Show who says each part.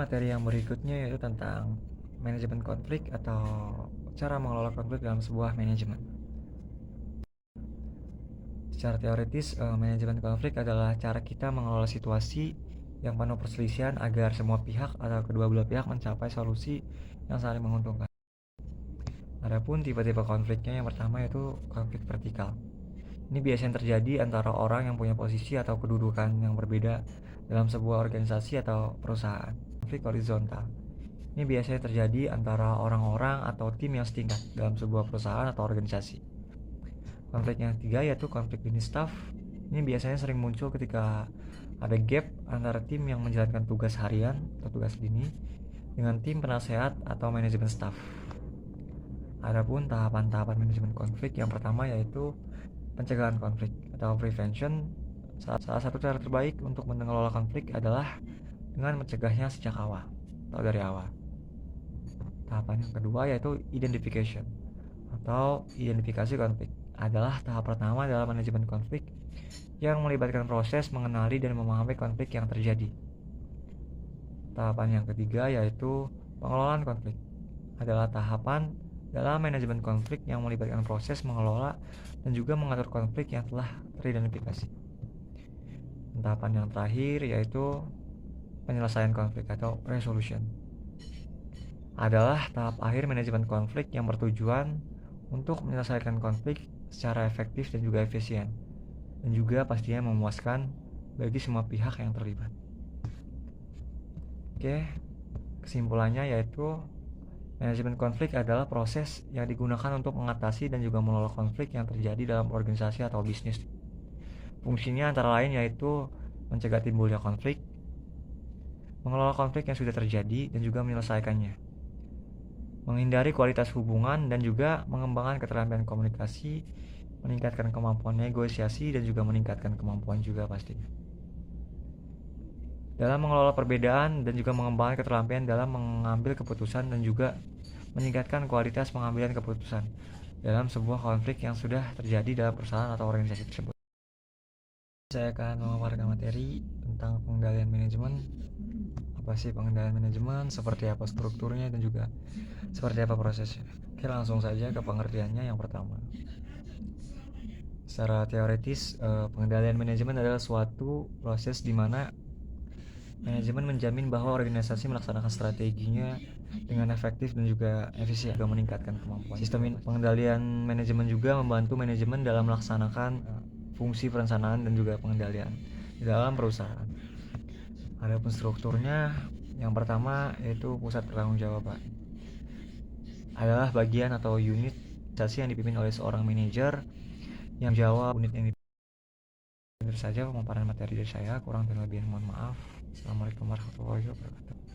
Speaker 1: materi yang berikutnya yaitu tentang manajemen konflik atau cara mengelola konflik dalam sebuah manajemen. Secara teoritis, manajemen konflik adalah cara kita mengelola situasi yang penuh perselisihan agar semua pihak atau kedua belah pihak mencapai solusi yang saling menguntungkan. Adapun tipe-tipe konfliknya, yang pertama yaitu konflik vertikal. Ini biasanya terjadi antara orang yang punya posisi atau kedudukan yang berbeda dalam sebuah organisasi atau perusahaan. Konflik horizontal. Ini biasanya terjadi antara orang-orang atau tim yang setingkat dalam sebuah perusahaan atau organisasi. Konflik yang ketiga yaitu konflik jenis staff. Ini biasanya sering muncul ketika ada gap antara tim yang menjalankan tugas harian atau tugas dini dengan tim penasehat atau manajemen staff. Adapun tahapan-tahapan manajemen konflik, yang pertama yaitu pencegahan konflik atau prevention. Salah satu cara terbaik untuk mengelola konflik adalah dengan mencegahnya sejak awal atau dari awal. Tahapan yang kedua yaitu identification atau identifikasi konflik. Adalah tahap pertama dalam manajemen konflik yang melibatkan proses mengenali dan memahami konflik yang terjadi. Tahapan yang ketiga yaitu pengelolaan konflik. Adalah tahapan dalam manajemen konflik yang melibatkan proses mengelola dan juga mengatur konflik yang telah teridentifikasi. Tahapan yang terakhir yaitu penyelesaian konflik atau resolution. Adalah tahap akhir manajemen konflik yang bertujuan untuk menyelesaikan konflik secara efektif dan juga efisien, dan juga pastinya memuaskan bagi semua pihak yang terlibat. Oke, kesimpulannya yaitu manajemen konflik adalah proses yang digunakan untuk mengatasi dan juga mengelola konflik yang terjadi dalam organisasi atau bisnis. Fungsinya antara lain yaitu mencegah timbulnya konflik, mengelola konflik yang sudah terjadi dan juga menyelesaikannya, menghindari kualitas hubungan dan juga mengembangkan keterampilan komunikasi, meningkatkan kemampuan negosiasi dan juga meningkatkan kemampuan juga pastinya dalam mengelola perbedaan dan juga mengembangkan keterampilan dalam mengambil keputusan dan juga meningkatkan kualitas pengambilan keputusan dalam sebuah konflik yang sudah terjadi dalam perusahaan atau organisasi tersebut. Saya akan memaparkan materi tentang pengendalian manajemen. Apa sih pengendalian manajemen, seperti apa strukturnya, dan juga seperti apa prosesnya. Oke, langsung saja ke pengertiannya. Yang pertama, secara teoritis, pengendalian manajemen adalah suatu proses di mana manajemen menjamin bahwa organisasi melaksanakan strateginya dengan efektif dan juga efisien, juga meningkatkan kemampuan. Sistem pengendalian manajemen juga membantu manajemen dalam melaksanakan fungsi perencanaan dan juga pengendalian di dalam perusahaan. Adapun strukturnya, yang pertama yaitu pusat pertanggungjawaban. Adalah bagian atau unit organisasi yang dipimpin oleh seorang manajer yang menjawab unit yang Itu saja pemaparan materi dari saya, kurang dan lebih mohon maaf. Assalamualaikum warahmatullahi wabarakatuh.